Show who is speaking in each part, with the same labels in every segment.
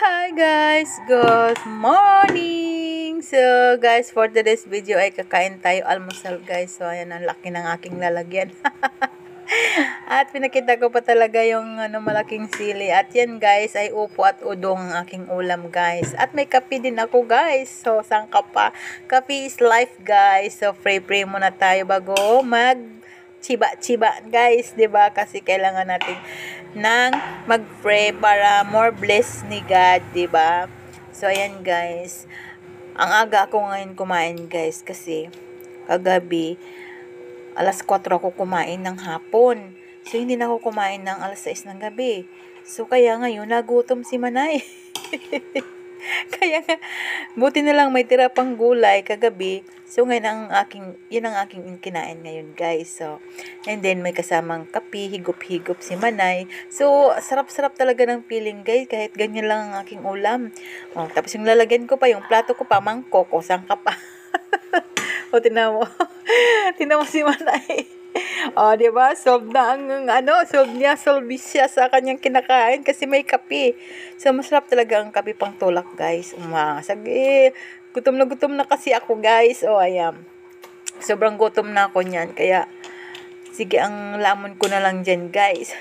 Speaker 1: Hi guys, good morning. So guys, for today's video ay kakain tayo almusal guys. So ayan, ang laki ng aking lalagyan. At pinakita ko pa talaga yung malaking sili. At yan guys ay upo at udong ang aking ulam guys. At may kape din ako guys. So saan ka pa? Kape is life guys. So pray muna tayo bago chiba guys, 'di ba? Kasi kailangan natin nang mag-pray para more bless ni God, 'di ba? So ayan guys. Ang aga ako ngayon kumain guys kasi kagabi alas 4 ako kumain ng hapon. So hindi na ako kumain ng alas 6 ng gabi. So kaya ngayon nagutom si Manay. Kaya nga, buti na lang may tira pang gulay kagabi. So ngayon yun ang aking kinain ngayon guys. So, and then may kasamang kape, higop-higop si Manay. So, sarap-sarap talaga ng feeling guys, kahit ganyan lang ang aking ulam. Oh, tapos yung lalagyan ko pa, yung plato ko pa, mangkok, o saan ka pa. O, tinan mo. Tinan mo si Manay. Oh, 'di ba? Solve siya sa kanyang kinakain kasi may kape. So masarap talaga ang kape pang tulak, guys. Sige, gutom na kasi ako, guys. Oh, ayan. Sobrang gutom na ako niyan, kaya sige, ang lamon ko na lang diyan, guys.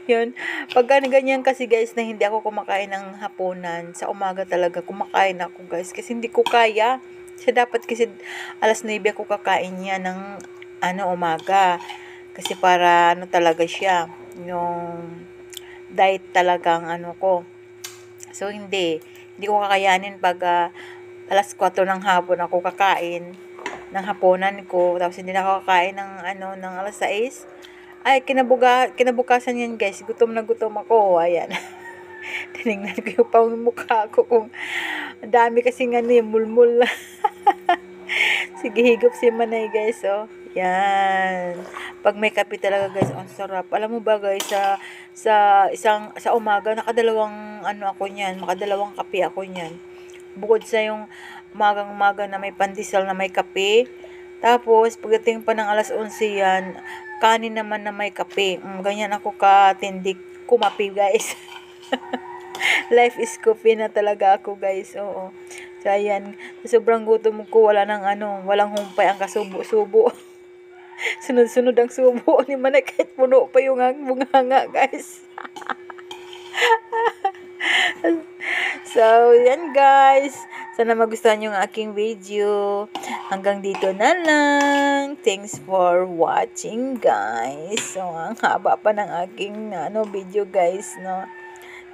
Speaker 1: Yun. Pagka ganyan kasi, guys, na hindi ako kumakain ng hapunan, sa umaga talaga kumakain ako, guys, kasi hindi ko kaya. Siya dapat kasi alas 9 ako kakain niya ng umaga. Kasi para talaga siya, yung diet talagang ko. So hindi ko kakayanin pag alas 4 ng hapon ako kakain ng hapunan ko, tapos hindi na ako kakain ng ng alas 6. Ay, kinabukasan yan guys, gutom na gutom ako. Ayan. Tinignan ko yung pamumukha ko kung dami kasing yung mulmul. Sige, higop si Manay guys, oh. Yan. Pag may kape talaga guys, ang sarap. Alam mo ba guys, sa umaga, nakadalawang makadalawang kape ako niyan. Bukod sa yung umagang-umaga na may pandesal na may kape. Tapos, pagdating pa ng alas 11 yan, kanin naman na may kape. Ganyan ako katindik kumape guys. Life is coffee na talaga ako guys, oo. So, ayan, sobrang gutom ko, walang humpay ang kasubo-subo. Sunod-sunod ang subo ni Manay kahit puno pa yung bunganga, guys. So, yan guys. Sana magustuhan yung aking video. Hanggang dito na lang. Thanks for watching, guys. So, ang haba pa ng aking video, guys, no.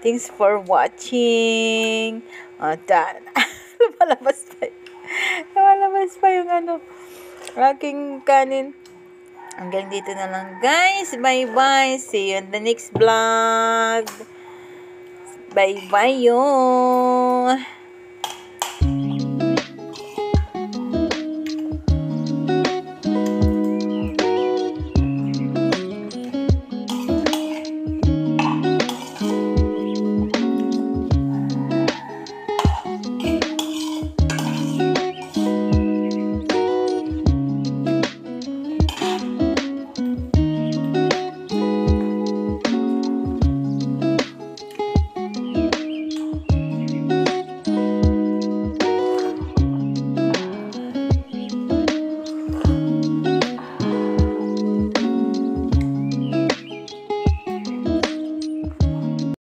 Speaker 1: Thanks for watching. Lumalabas pa yung aking kanin. Hanggang dito na lang guys. Bye bye. See you in the next vlog. Bye bye yo.